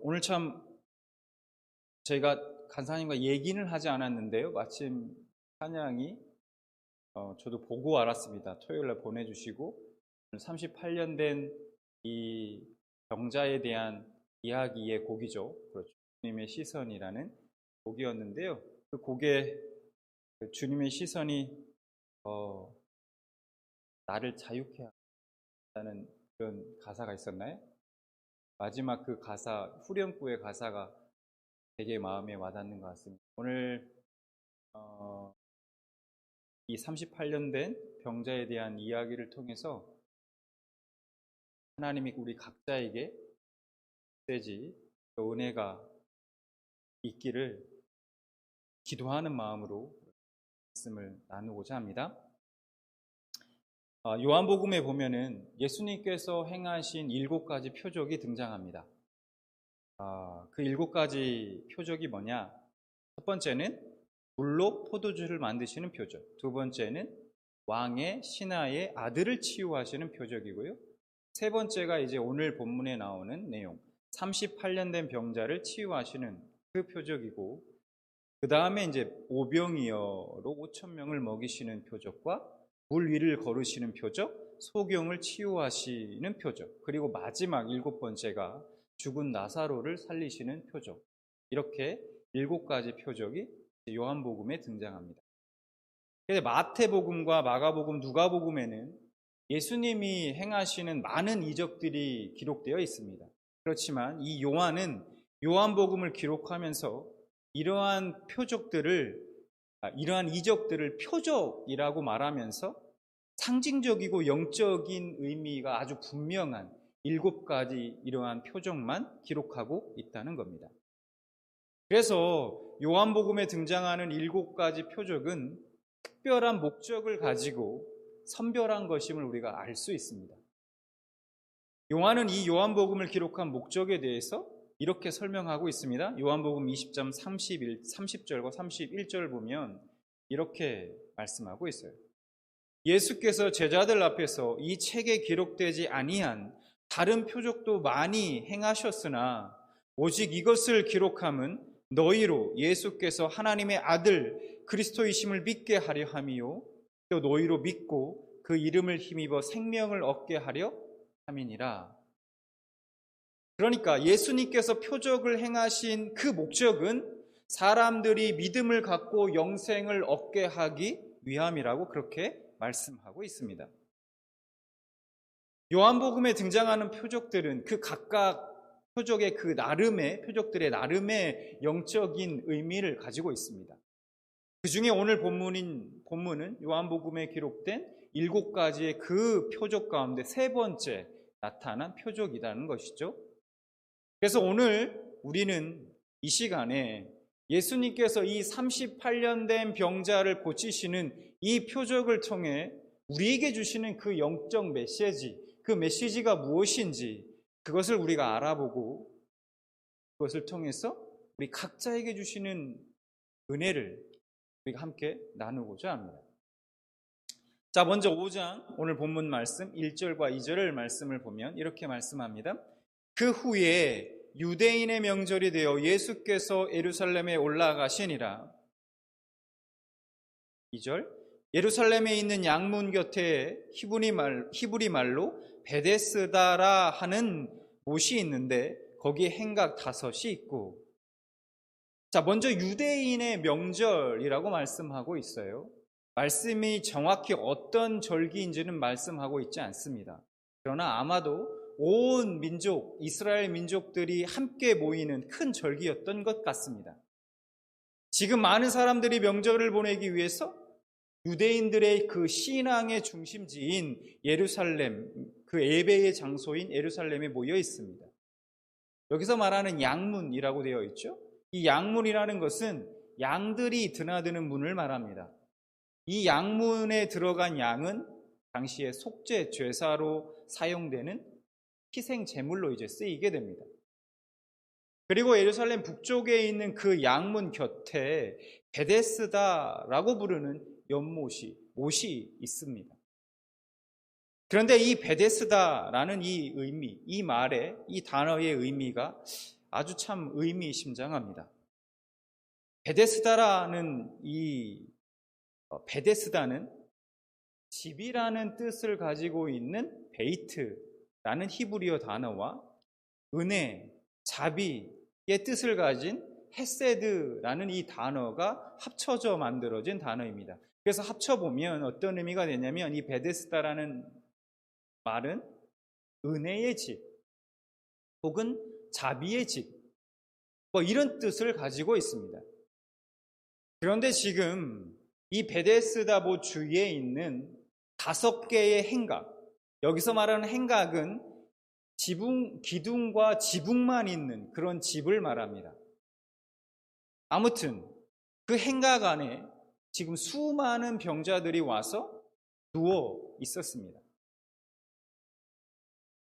오늘 참 저희가 간사님과 얘기는 하지 않았는데요. 마침 찬양이 저도 보고 알았습니다. 토요일날 보내주시고 38년 된 이 병자에 대한 이야기의 곡이죠. 그렇죠. 주님의 시선이라는 곡이었는데요. 그 곡에 주님의 시선이 나를 자유케 하는 그런 가사가 있었나요? 마지막 그 가사, 후렴구의 가사가 되게 마음에 와닿는 것 같습니다. 오늘 이 38년 된 병자에 대한 이야기를 통해서 하나님이 우리 각자에게 메시지, 은혜가 있기를 기도하는 마음으로 말씀을 나누고자 합니다. 요한복음에 보면은 예수님께서 행하신 7가지 표적이 등장합니다. 그 7가지 표적이 뭐냐? 첫 번째는 물로 포도주를 만드시는 표적, 두 번째는 왕의 신하의 아들을 치유하시는 표적이고요. 세 번째가 이제 오늘 본문에 나오는 내용, 38년 된 병자를 치유하시는 그 표적이고, 그 다음에 이제 오병이어로 5,000명을 먹이시는 표적과 물 위를 걸으시는 표적, 소경을 치유하시는 표적, 그리고 마지막 7번째가 죽은 나사로를 살리시는 표적. 이렇게 7가지 표적이 요한복음에 등장합니다. 그런데 마태복음과 마가복음, 누가복음에는 예수님이 행하시는 많은 이적들이 기록되어 있습니다. 그렇지만 이 요한은 요한복음을 기록하면서 이러한 이적들을 표적이라고 말하면서 상징적이고 영적인 의미가 아주 분명한 7가지 이러한 표적만 기록하고 있다는 겁니다. 그래서 요한복음에 등장하는 7가지 표적은 특별한 목적을 가지고 선별한 것임을 우리가 알 수 있습니다. 요한은 이 요한복음을 기록한 목적에 대해서 이렇게 설명하고 있습니다. 요한복음 20장 30절과 31절 보면 이렇게 말씀하고 있어요. 예수께서 제자들 앞에서 이 책에 기록되지 아니한 다른 표적도 많이 행하셨으나 오직 이것을 기록함은 너희로 예수께서 하나님의 아들 그리스도이심을 믿게 하려 함이요 또 너희로 믿고 그 이름을 힘입어 생명을 얻게 하려 함이니라. 그러니까 예수님께서 표적을 행하신 그 목적은 사람들이 믿음을 갖고 영생을 얻게 하기 위함이라고 그렇게 말씀하고 있습니다. 요한복음에 등장하는 표적들은 그 각각 표적의 표적들의 나름의 영적인 의미를 가지고 있습니다. 그 중에 오늘 본문은 요한복음에 기록된 7가지의 그 표적 가운데 세 번째 나타난 표적이라는 것이죠. 그래서 오늘 우리는 이 시간에 예수님께서 이 38년 된 병자를 고치시는 이 표적을 통해 우리에게 주시는 그 영적 메시지, 그 메시지가 무엇인지 그것을 우리가 알아보고 그것을 통해서 우리 각자에게 주시는 은혜를 우리가 함께 나누고자 합니다. 자, 먼저 5장 오늘 본문 말씀 1절과 2절을 말씀을 보면 이렇게 말씀합니다. 그 후에 유대인의 명절이 되어 예수께서 예루살렘에 올라가시니라. 2절 예루살렘에 있는 양문 곁에 히브리 말로 베데스다라 하는 못이 있는데 거기에 행각 5이 있고. 자, 먼저 유대인의 명절이라고 말씀하고 있어요. 말씀이 정확히 어떤 절기인지는 말씀하고 있지 않습니다. 그러나 아마도 온 민족, 이스라엘 민족들이 함께 모이는 큰 절기였던 것 같습니다. 지금 많은 사람들이 명절을 보내기 위해서 유대인들의 그 신앙의 중심지인 예루살렘, 그 예배의 장소인 예루살렘에 모여 있습니다. 여기서 말하는 양문이라고 되어 있죠. 이 양문이라는 것은 양들이 드나드는 문을 말합니다. 이 양문에 들어간 양은 당시에 속죄 제사로 사용되는 희생 제물로 이제 쓰이게 됩니다. 그리고 예루살렘 북쪽에 있는 그 양문 곁에 베데스다라고 부르는 못이 있습니다. 그런데 이 베데스다라는 이 단어의 의미가 아주 참 의미심장합니다. 베데스다는 집이라는 뜻을 가지고 있는 베이트라는 히브리어 단어와 은혜, 자비의 뜻을 가진 헤세드라는 이 단어가 합쳐져 만들어진 단어입니다. 그래서 합쳐보면 어떤 의미가 되냐면 이 베데스다라는 말은 은혜의 집 혹은 자비의 집 이런 뜻을 가지고 있습니다. 그런데 지금 이 베데스다 주위에 있는 5개의 행각, 여기서 말하는 행각은 기둥과 지붕만 있는 그런 집을 말합니다. 아무튼 그 행각 안에 지금 수많은 병자들이 와서 누워 있었습니다.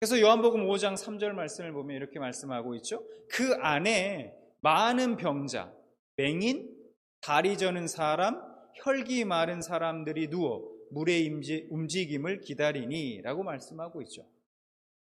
그래서 요한복음 5장 3절 말씀을 보면 이렇게 말씀하고 있죠. 그 안에 많은 병자, 맹인, 다리 저는 사람, 혈기 마른 사람들이 누워 물의 움직임을 기다리니 라고 말씀하고 있죠.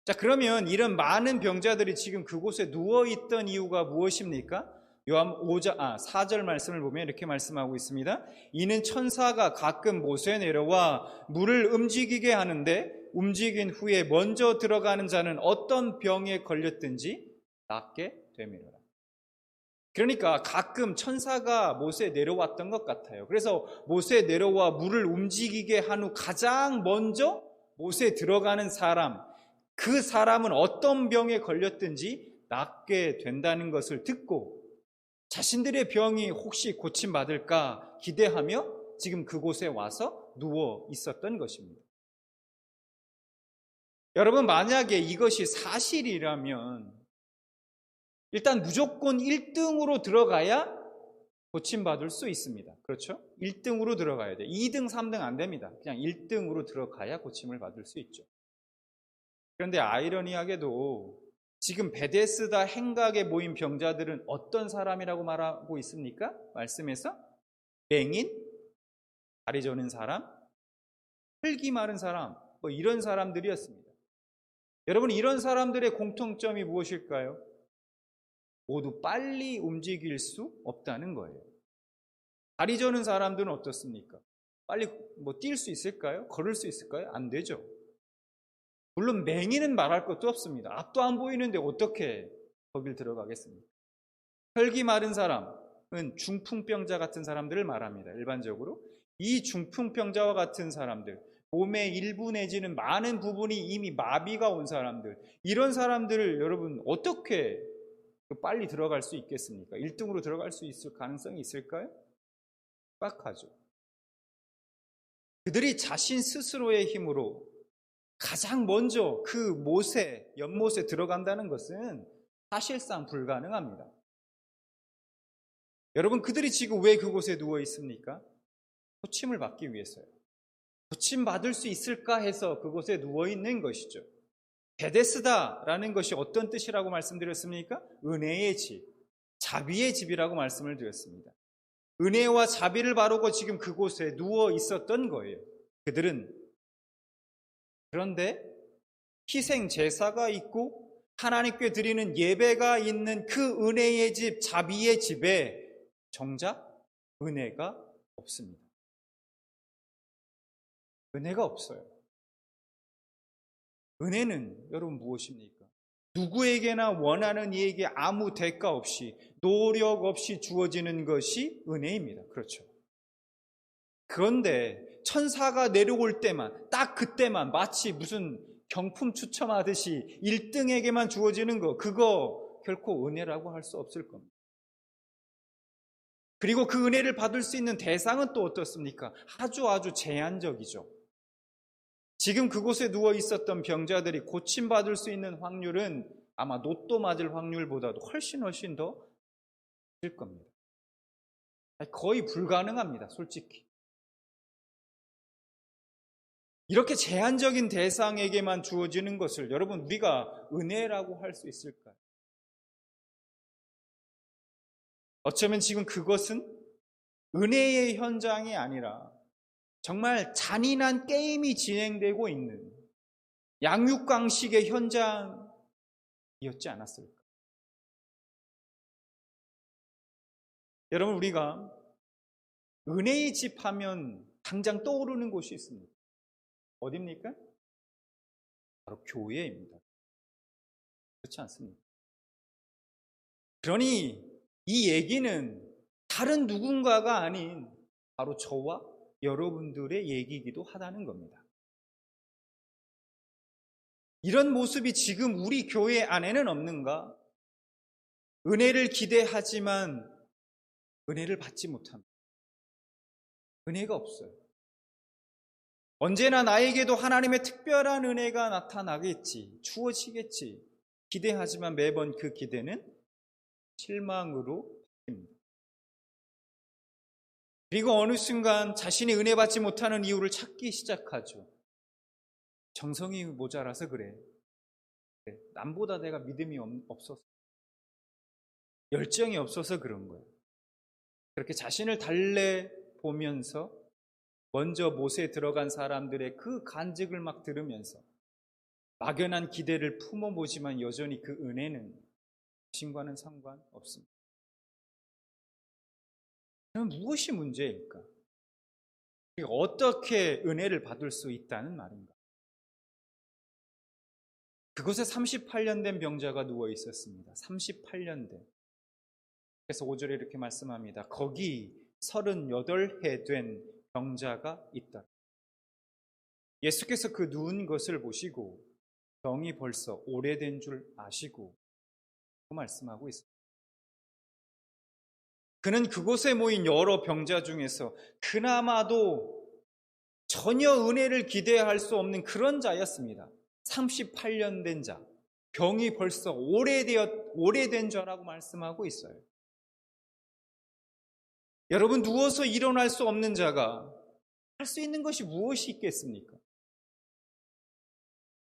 자, 그러면 이런 많은 병자들이 지금 그곳에 누워있던 이유가 무엇입니까? 요한 4절 말씀을 보면 이렇게 말씀하고 있습니다. 이는 천사가 가끔 못에 내려와 물을 움직이게 하는데 움직인 후에 먼저 들어가는 자는 어떤 병에 걸렸든지 낫게 되미로라. 그러니까 가끔 천사가 못에 내려왔던 것 같아요. 그래서 못에 내려와 물을 움직이게 한 후 가장 먼저 못에 들어가는 사람, 그 사람은 어떤 병에 걸렸든지 낫게 된다는 것을 듣고 자신들의 병이 혹시 고침받을까 기대하며 지금 그곳에 와서 누워 있었던 것입니다. 여러분, 만약에 이것이 사실이라면 일단 무조건 1등으로 들어가야 고침받을 수 있습니다. 그렇죠? 1등으로 들어가야 돼요. 2등, 3등 안 됩니다. 그냥 1등으로 들어가야 고침을 받을 수 있죠. 그런데 아이러니하게도 지금 베데스다 행각에 모인 병자들은 어떤 사람이라고 말하고 있습니까? 말씀에서 맹인, 다리 저는 사람, 혈기 마른 사람, 이런 사람들이었습니다. 여러분, 이런 사람들의 공통점이 무엇일까요? 모두 빨리 움직일 수 없다는 거예요. 다리 저는 사람들은 어떻습니까? 빨리 뛸 수 있을까요? 걸을 수 있을까요? 안 되죠. 물론 맹인은 말할 것도 없습니다. 앞도 안 보이는데 어떻게 거길 들어가겠습니까? 혈기 마른 사람은 중풍병자 같은 사람들을 말합니다. 일반적으로 이 중풍병자와 같은 사람들, 몸의 일부 내지는 많은 부분이 이미 마비가 온 사람들, 이런 사람들을 여러분 어떻게 빨리 들어갈 수 있겠습니까? 1등으로 들어갈 수 있을 가능성이 있을까요? 빡하죠. 그들이 자신 스스로의 힘으로 가장 먼저 그 연못에 들어간다는 것은 사실상 불가능합니다. 여러분, 그들이 지금 왜 그곳에 누워 있습니까? 고침을 받기 위해서요. 고침 받을 수 있을까 해서 그곳에 누워 있는 것이죠. 베데스다라는 것이 어떤 뜻이라고 말씀드렸습니까? 은혜의 집, 자비의 집이라고 말씀을 드렸습니다. 은혜와 자비를 바르고 지금 그곳에 누워 있었던 거예요. 그들은. 그런데 희생 제사가 있고 하나님께 드리는 예배가 있는 그 은혜의 집, 자비의 집에 정작 은혜가 없습니다. 은혜가 없어요. 은혜는 여러분 무엇입니까? 누구에게나 원하는 이에게 아무 대가 없이, 노력 없이 주어지는 것이 은혜입니다. 그렇죠. 그런데 천사가 내려올 때만, 딱 그때만 마치 무슨 경품 추첨하듯이 1등에게만 주어지는 거, 그거 결코 은혜라고 할 수 없을 겁니다. 그리고 그 은혜를 받을 수 있는 대상은 또 어떻습니까? 아주 제한적이죠. 지금 그곳에 누워 있었던 병자들이 고침받을 수 있는 확률은 아마 로또 맞을 확률보다도 훨씬 더 될 겁니다. 거의 불가능합니다, 솔직히. 이렇게 제한적인 대상에게만 주어지는 것을 여러분 우리가 은혜라고 할 수 있을까요? 어쩌면 지금 그것은 은혜의 현장이 아니라 정말 잔인한 게임이 진행되고 있는 양육강식의 현장이었지 않았을까? 여러분, 우리가 은혜의 집 하면 당장 떠오르는 곳이 있습니다. 어디입니까? 바로 교회입니다. 그렇지 않습니까? 그러니 이 얘기는 다른 누군가가 아닌 바로 저와 여러분들의 얘기이기도 하다는 겁니다. 이런 모습이 지금 우리 교회 안에는 없는가? 은혜를 기대하지만 은혜를 받지 못합니다. 은혜가 없어요. 언제나 나에게도 하나님의 특별한 은혜가 나타나겠지, 주어지겠지 기대하지만 매번 그 기대는 실망으로 바뀝니다. 그리고 어느 순간 자신이 은혜 받지 못하는 이유를 찾기 시작하죠. 정성이 모자라서 그래. 남보다 내가 믿음이 없어서, 열정이 없어서 그런 거예요. 그렇게 자신을 달래보면서 먼저 못에 들어간 사람들의 그 간증을 막 들으면서 막연한 기대를 품어보지만 여전히 그 은혜는 자신과는 상관없습니다. 그럼 무엇이 문제일까? 어떻게 은혜를 받을 수 있다는 말인가? 그곳에 38년 된 병자가 누워 있었습니다. 38년 된. 그래서 5절에 이렇게 말씀합니다. 거기 38해 된 병자가 있다. 예수께서 그 누운 것을 보시고 병이 벌써 오래된 줄 아시고 말씀하고 있습니다. 그는 그곳에 모인 여러 병자 중에서 그나마도 전혀 은혜를 기대할 수 없는 그런 자였습니다. 38년 된 자, 병이 벌써 오래된 자라고 말씀하고 있어요. 여러분, 누워서 일어날 수 없는 자가 할 수 있는 것이 무엇이 있겠습니까?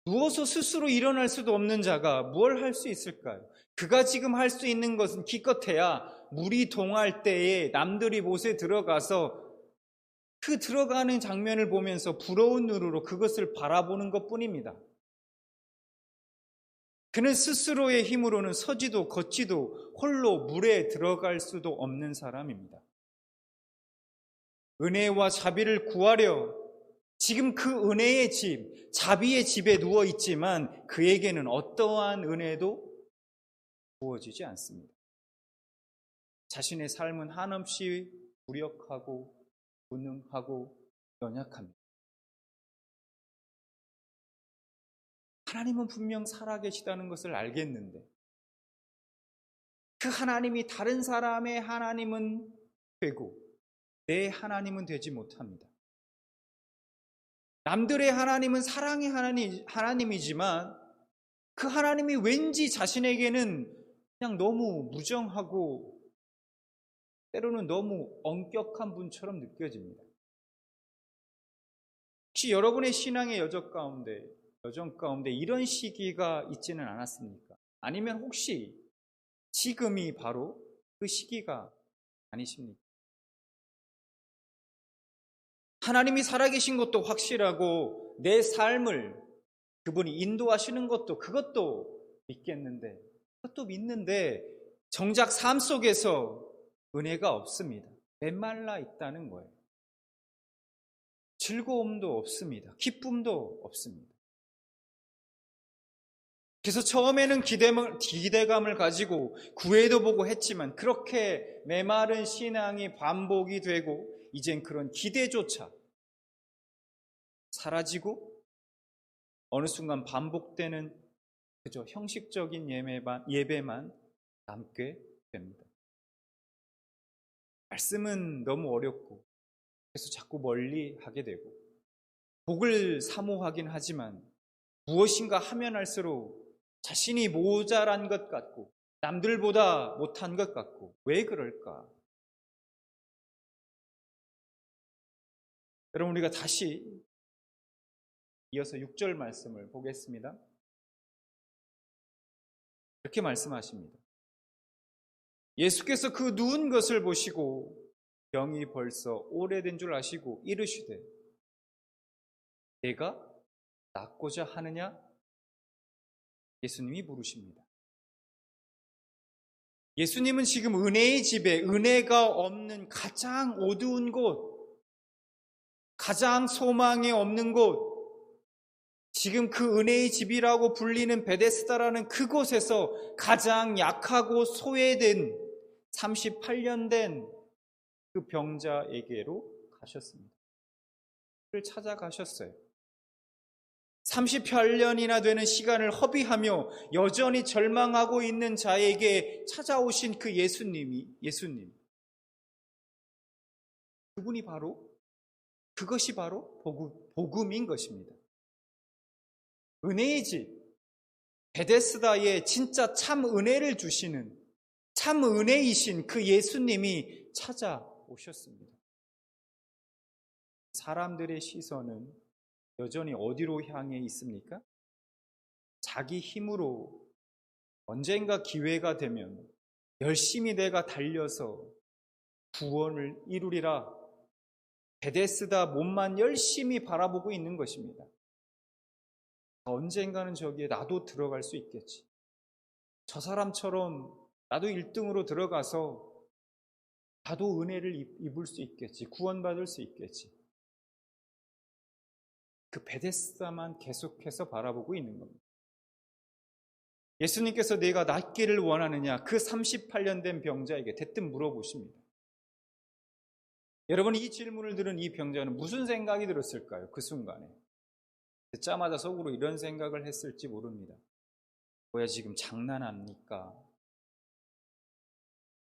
누워서 스스로 일어날 수도 없는 자가 뭘 할 수 있을까요? 그가 지금 할 수 있는 것은 기껏해야 물이 동할 때에 남들이 못에 들어가서 그 들어가는 장면을 보면서 부러운 눈으로 그것을 바라보는 것뿐입니다. 그는 스스로의 힘으로는 서지도 걷지도 홀로 물에 들어갈 수도 없는 사람입니다. 은혜와 자비를 구하려 지금 그 은혜의 집, 자비의 집에 누워 있지만 그에게는 어떠한 은혜도 부어지지 않습니다. 자신의 삶은 한없이 무력하고 무능하고 연약합니다. 하나님은 분명 살아계시다는 것을 알겠는데 그 하나님이 다른 사람의 하나님은 되고 내 하나님은 되지 못합니다. 남들의 하나님은 사랑의 하나님이지만 그 하나님이 왠지 자신에게는 그냥 너무 무정하고 때로는 너무 엄격한 분처럼 느껴집니다. 혹시 여러분의 신앙의 여정 가운데 이런 시기가 있지는 않았습니까? 아니면 혹시 지금이 바로 그 시기가 아니십니까? 하나님이 살아계신 것도 확실하고 내 삶을 그분이 인도하시는 것도 그것도 믿는데 정작 삶 속에서 은혜가 없습니다. 메말라 있다는 거예요. 즐거움도 없습니다. 기쁨도 없습니다. 그래서 처음에는 기대감을 가지고 구해도 보고 했지만 그렇게 메마른 신앙이 반복이 되고 이젠 그런 기대조차 사라지고 어느 순간 반복되는 그저 형식적인 예배만 남게 됩니다. 말씀은 너무 어렵고 그래서 자꾸 멀리 하게 되고 복을 사모하긴 하지만 무엇인가 하면 할수록 자신이 모자란 것 같고 남들보다 못한 것 같고 왜 그럴까? 여러분, 우리가 다시 이어서 6절 말씀을 보겠습니다. 이렇게 말씀하십니다. 예수께서 그 누운 것을 보시고 병이 벌써 오래된 줄 아시고 이르시되 내가 낫고자 하느냐? 예수님이 물으십니다. 예수님은 지금 은혜의 집에 은혜가 없는 가장 어두운 곳, 가장 소망이 없는 곳, 지금 그 은혜의 집이라고 불리는 베데스다라는 그곳에서 가장 약하고 소외된 38년 된 그 병자에게로 가셨습니다. 그를 찾아가셨어요. 38년이나 되는 시간을 허비하며 여전히 절망하고 있는 자에게 찾아오신 그 예수님. 그분이 그것이 바로 복음인 것입니다. 은혜의 집, 베데스다에 진짜 참 은혜를 주시는, 참 은혜이신 그 예수님이 찾아오셨습니다. 사람들의 시선은 여전히 어디로 향해 있습니까? 자기 힘으로 언젠가 기회가 되면 열심히 내가 달려서 구원을 이루리라, 베데스다 몸만 열심히 바라보고 있는 것입니다. 언젠가는 저기에 나도 들어갈 수 있겠지. 저 사람처럼 나도 1등으로 들어가서 나도 은혜를 입을 수 있겠지. 구원받을 수 있겠지. 그 베데스다만 계속해서 바라보고 있는 겁니다. 예수님께서 내가 낫기를 원하느냐? 그 38년 된 병자에게 대뜸 물어보십니다. 여러분, 이 질문을 들은 이 병자는 무슨 생각이 들었을까요? 그 순간에. 듣자마자 속으로 이런 생각을 했을지 모릅니다. 뭐야, 지금 장난합니까?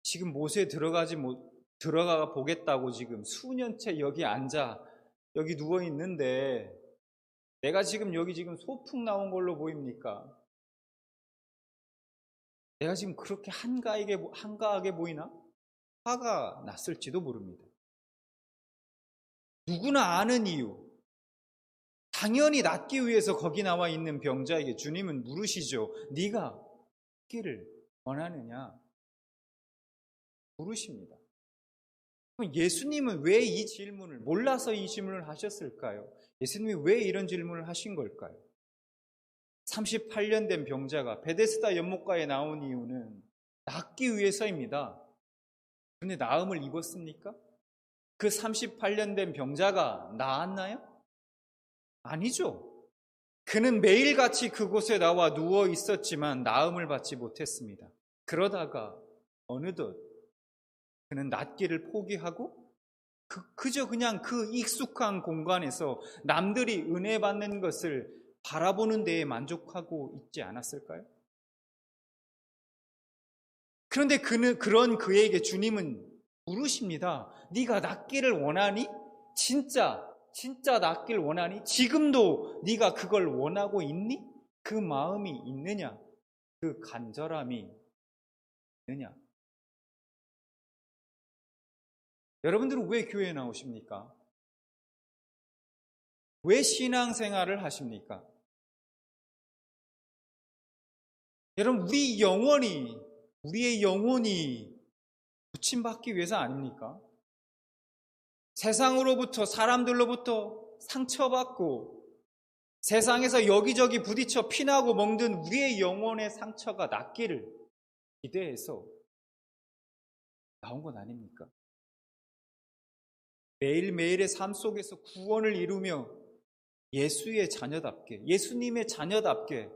지금 못에 들어가 보겠다고 지금 수년째 여기 앉아, 여기 누워 있는데 내가 지금 여기 지금 소풍 나온 걸로 보입니까? 내가 지금 그렇게 한가하게 보이나? 화가 났을지도 모릅니다. 누구나 아는 이유. 당연히 낫기 위해서 거기 나와 있는 병자에게 주님은 물으시죠. 네가 낫기를 원하느냐? 물으십니다. 그럼 예수님은 왜 이 질문을, 몰라서 이 질문을 하셨을까요? 예수님이 왜 이런 질문을 하신 걸까요? 38년 된 병자가 베데스다 연못가에 나온 이유는 낫기 위해서입니다. 그런데 나음을 입었습니까? 그 38년 된 병자가 나았나요? 아니죠. 그는 매일같이 그곳에 나와 누워 있었지만 나음을 받지 못했습니다. 그러다가 어느덧 그는 낫기를 포기하고 그저 그냥 그 익숙한 공간에서 남들이 은혜 받는 것을 바라보는 데에 만족하고 있지 않았을까요? 그런데 그런 그에게 주님은 물으십니다. 네가 낫기를 원하니? 진짜 낫기를 원하니? 지금도 네가 그걸 원하고 있니? 그 마음이 있느냐? 그 간절함이 있느냐? 여러분들은 왜 교회에 나오십니까? 왜 신앙생활을 하십니까? 여러분, 우리의 영혼이 고침받기 위해서 아닙니까? 세상으로부터, 사람들로부터 상처받고 세상에서 여기저기 부딪혀 피나고 멍든 우리의 영혼의 상처가 낫기를 기대해서 나온 건 아닙니까? 매일매일의 삶 속에서 구원을 이루며 예수님의 자녀답게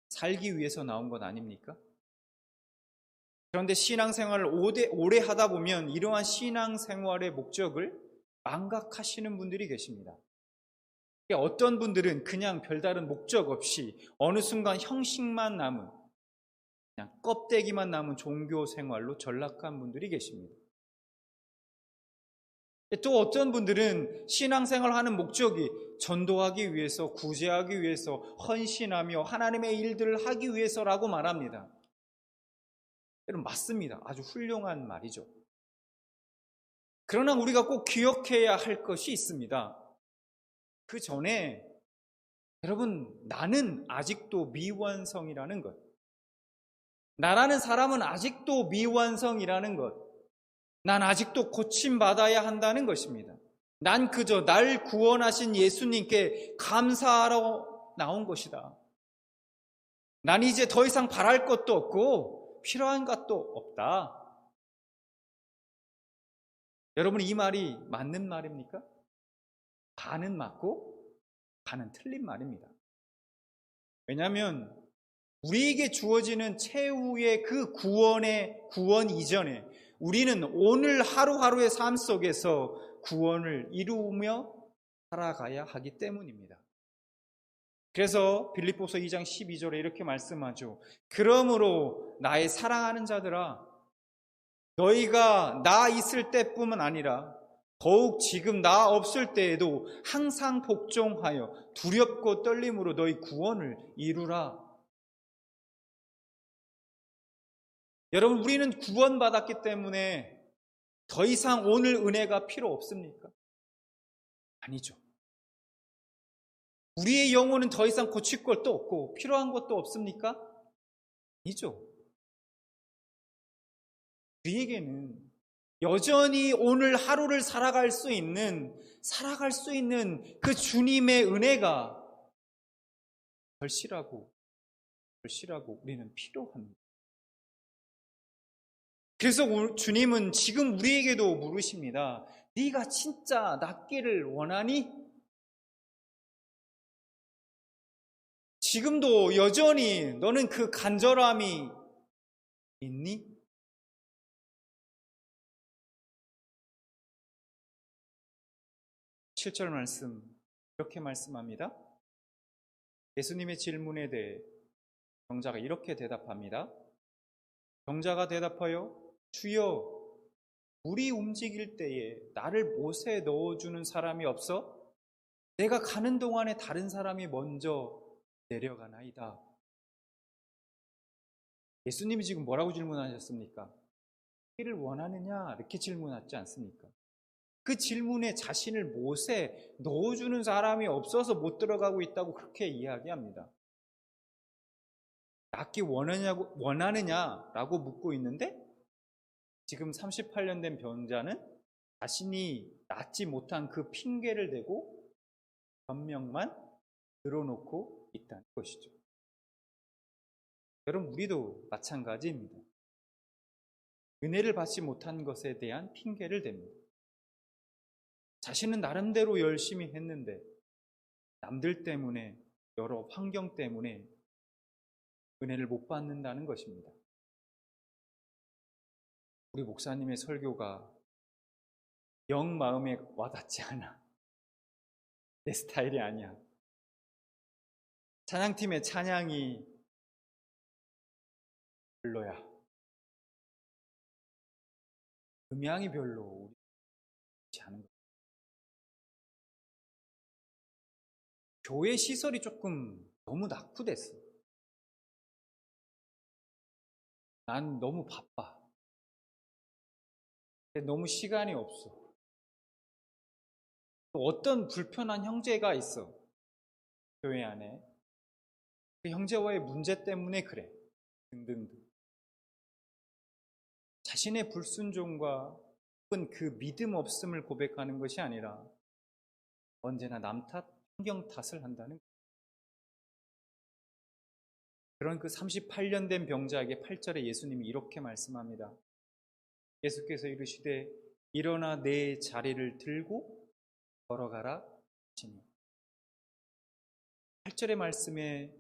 살기 위해서 나온 건 아닙니까? 그런데 신앙생활을 오래 하다 보면 이러한 신앙생활의 목적을 망각하시는 분들이 계십니다. 어떤 분들은 그냥 별다른 목적 없이 어느 순간 형식만 남은, 그냥 껍데기만 남은 종교 생활로 전락한 분들이 계십니다. 또 어떤 분들은 신앙생활하는 목적이 전도하기 위해서, 구제하기 위해서, 헌신하며 하나님의 일들을 하기 위해서라고 말합니다. 여러분, 맞습니다. 아주 훌륭한 말이죠. 그러나 우리가 꼭 기억해야 할 것이 있습니다. 그 전에 여러분, 나는 아직도 미완성이라는 것, 나라는 사람은 아직도 미완성이라는 것, 난 아직도 고침받아야 한다는 것입니다. 난 그저 날 구원하신 예수님께 감사하러 나온 것이다. 난 이제 더 이상 바랄 것도 없고 필요한 것도 없다. 여러분, 이 말이 맞는 말입니까? 반은 맞고 반은 틀린 말입니다. 왜냐하면 우리에게 주어지는 최후의 그 구원 이전에 우리는 오늘 하루하루의 삶 속에서 구원을 이루며 살아가야 하기 때문입니다. 그래서 빌립보서 2장 12절에 이렇게 말씀하죠. 그러므로 나의 사랑하는 자들아, 너희가 나 있을 때뿐만 아니라 더욱 지금 나 없을 때에도 항상 복종하여 두렵고 떨림으로 너희 구원을 이루라. 여러분, 우리는 구원받았기 때문에 더 이상 오늘 은혜가 필요 없습니까? 아니죠. 우리의 영혼은 더 이상 고칠 것도 없고 필요한 것도 없습니까? 아니죠. 우리에게는 여전히 오늘 하루를 살아갈 수 있는 그 주님의 은혜가 절실하고 우리는 필요합니다. 그래서 주님은 지금 우리에게도 물으십니다. 네가 진짜 낫기를 원하니? 지금도 여전히 너는 그 간절함이 있니? 7절 말씀 이렇게 말씀합니다. 예수님의 질문에 대해 병자가 이렇게 대답합니다. 병자가 대답하여 주여, 물이 움직일 때에 나를 못에 넣어주는 사람이 없어? 내가 가는 동안에 다른 사람이 먼저 내려가나이다. 예수님이 지금 뭐라고 질문하셨습니까? 하기를 원하느냐? 이렇게 질문하지 않습니까? 그 질문에 자신을 못에 넣어주는 사람이 없어서 못 들어가고 있다고 그렇게 이야기합니다. 낫기 원하느냐라고 묻고 있는데 지금 38년 된 병자는 자신이 낫지 못한 그 핑계를 대고 변명만 늘어놓고 있다는 것이죠. 여러분, 우리도 마찬가지입니다. 은혜를 받지 못한 것에 대한 핑계를 댑니다. 자신은 나름대로 열심히 했는데 남들 때문에, 여러 환경 때문에 은혜를 못 받는다는 것입니다. 우리 목사님의 설교가 영 마음에 와닿지 않아. 내 스타일이 아니야. 찬양팀의 찬양이 별로야. 음향이 별로 우리 않은 것. 교회 시설이 조금 너무 낙후됐어. 난 너무 바빠. 너무 시간이 없어. 또 어떤 불편한 형제가 있어. 교회 안에. 그 형제와의 문제 때문에 그래. 등등등. 자신의 불순종과 혹은 그 믿음 없음을 고백하는 것이 아니라 언제나 남 탓, 환경 탓을 한다는 거예요. 그런 그 38년 된 병자에게 8절에 예수님이 이렇게 말씀합니다. 예수께서 이르시되 일어나 내 자리를 들고 걸어가라 하시니. 8절의 말씀에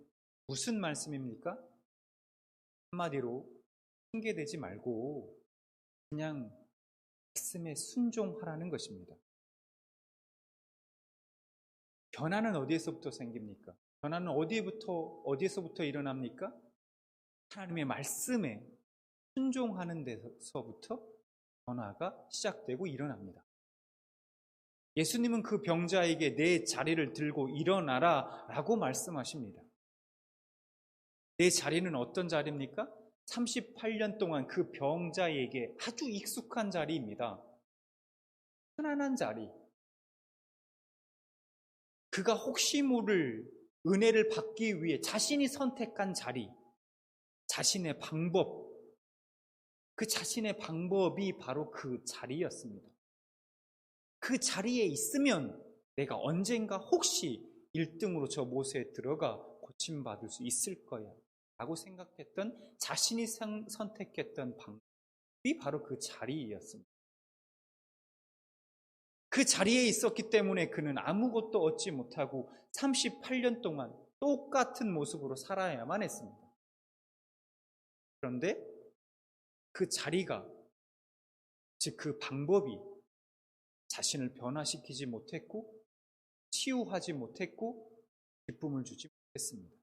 무슨 말씀입니까? 한마디로 핑계대지 말고 그냥 말씀에 순종하라는 것입니다. 변화는 어디에서부터 생깁니까? 변화는 어디에서부터 일어납니까? 하나님의 말씀에 순종하는 데서부터 변화가 시작되고 일어납니다. 예수님은 그 병자에게 내 자리를 들고 일어나라 라고 말씀하십니다. 내 자리는 어떤 자리입니까? 38년 동안 그 병자에게 아주 익숙한 자리입니다. 편안한 자리. 그가 혹시 모를 은혜를 받기 위해 자신이 선택한 자리, 자신의 방법, 그 자신의 방법이 바로 그 자리였습니다. 그 자리에 있으면 내가 언젠가 혹시 1등으로 저 못에 들어가 고침받을 수 있을 거야. 라고 생각했던 자신이 선택했던 방법이 바로 그 자리였습니다. 그 자리에 있었기 때문에 그는 아무것도 얻지 못하고 38년 동안 똑같은 모습으로 살아야만 했습니다. 그런데 그 자리가, 즉 그 방법이 자신을 변화시키지 못했고 치유하지 못했고 기쁨을 주지 못했습니다.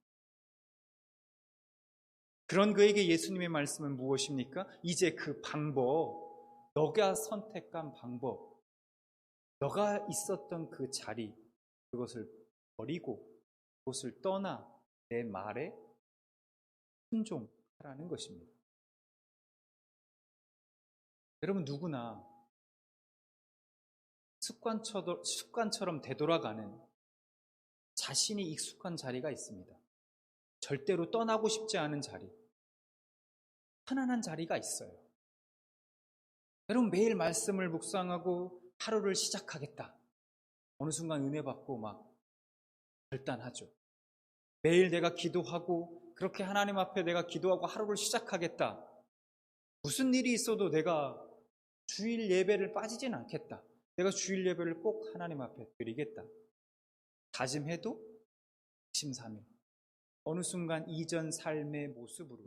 그런 그에게 예수님의 말씀은 무엇입니까? 이제 그 방법, 너가 선택한 방법, 너가 있었던 그 자리, 그것을 버리고 그것을 떠나 내 말에 순종하라는 것입니다. 여러분, 누구나 습관처럼 되돌아가는 자신이 익숙한 자리가 있습니다. 절대로 떠나고 싶지 않은 자리, 편안한 자리가 있어요. 여러분, 매일 말씀을 묵상하고 하루를 시작하겠다. 어느 순간 은혜 받고 막 결단하죠. 매일 내가 기도하고 그렇게 하나님 앞에 내가 기도하고 하루를 시작하겠다. 무슨 일이 있어도 내가 주일 예배를 빠지진 않겠다. 내가 주일 예배를 꼭 하나님 앞에 드리겠다. 다짐해도 23일 어느 순간 이전 삶의 모습으로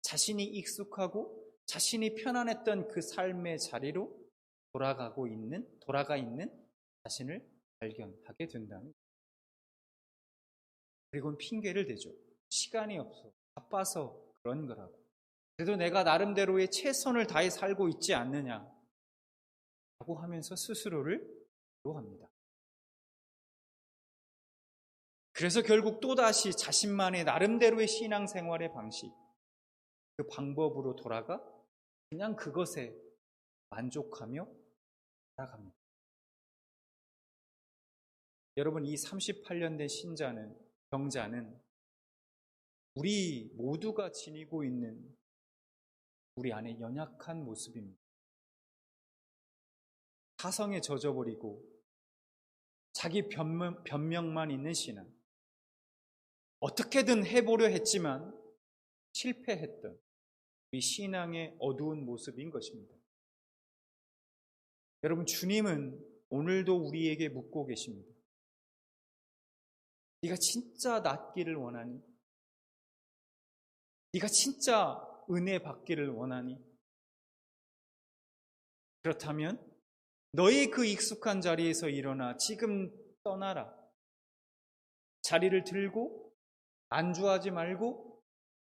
자신이 익숙하고 자신이 편안했던 그 삶의 자리로 돌아가 있는 자신을 발견하게 된다는. 그리고는 핑계를 대죠. 시간이 없어, 바빠서 그런 거라고. 그래도 내가 나름대로의 최선을 다해 살고 있지 않느냐 라고 하면서 스스로를 위로합니다. 그래서 결국 또다시 자신만의 나름대로의 신앙생활의 방식, 그 방법으로 돌아가 그냥 그것에 만족하며 살아갑니다. 여러분, 이 38년 된 병자는 우리 모두가 지니고 있는 우리 안에 연약한 모습입니다. 사성에 젖어버리고 자기 변명만 있는 신앙, 어떻게든 해보려 했지만 실패했던 우리 신앙의 어두운 모습인 것입니다. 여러분, 주님은 오늘도 우리에게 묻고 계십니다. 네가 진짜 낫기를 원하니? 네가 진짜 은혜 받기를 원하니? 그렇다면 너의 그 익숙한 자리에서 일어나 지금 떠나라. 자리를 들고 안주하지 말고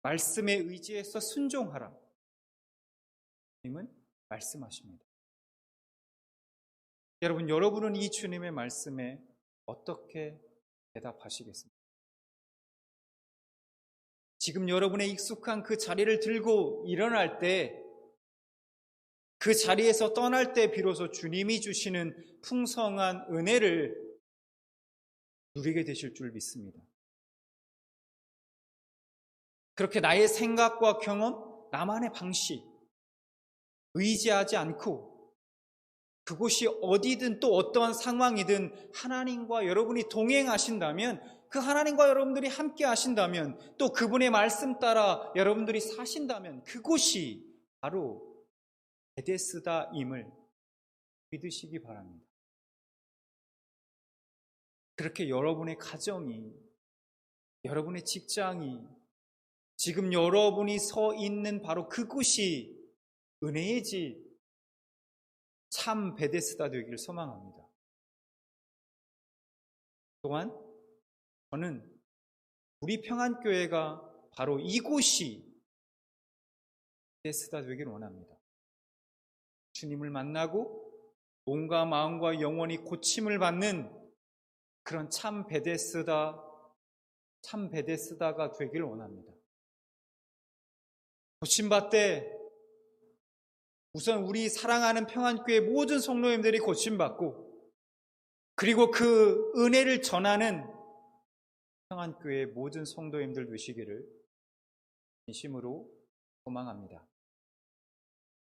말씀에 의지해서 순종하라. 주님은 말씀하십니다. 여러분은 이 주님의 말씀에 어떻게 대답하시겠습니까? 지금 여러분의 익숙한 그 자리를 들고 일어날 때, 그 자리에서 떠날 때 비로소 주님이 주시는 풍성한 은혜를 누리게 되실 줄 믿습니다. 그렇게 나의 생각과 경험, 나만의 방식, 의지하지 않고 그곳이 어디든 또 어떠한 상황이든 하나님과 여러분이 동행하신다면, 그 하나님과 여러분들이 함께 하신다면, 또 그분의 말씀 따라 여러분들이 사신다면 그곳이 바로 베데스다임을 믿으시기 바랍니다. 그렇게 여러분의 가정이, 여러분의 직장이, 지금 여러분이 서 있는 바로 그곳이 은혜의 집, 참 베데스다 되기를 소망합니다. 또한 저는 우리 평안교회가 바로 이곳이 베데스다 되기를 원합니다. 주님을 만나고 몸과 마음과 영혼이 고침을 받는 그런 참 베데스다가 되기를 원합니다. 고침받되 우선 우리 사랑하는 평안교회 모든 성도님들이 고침받고, 그리고 그 은혜를 전하는 평안교회 모든 성도님들 되시기를 진심으로 소망합니다.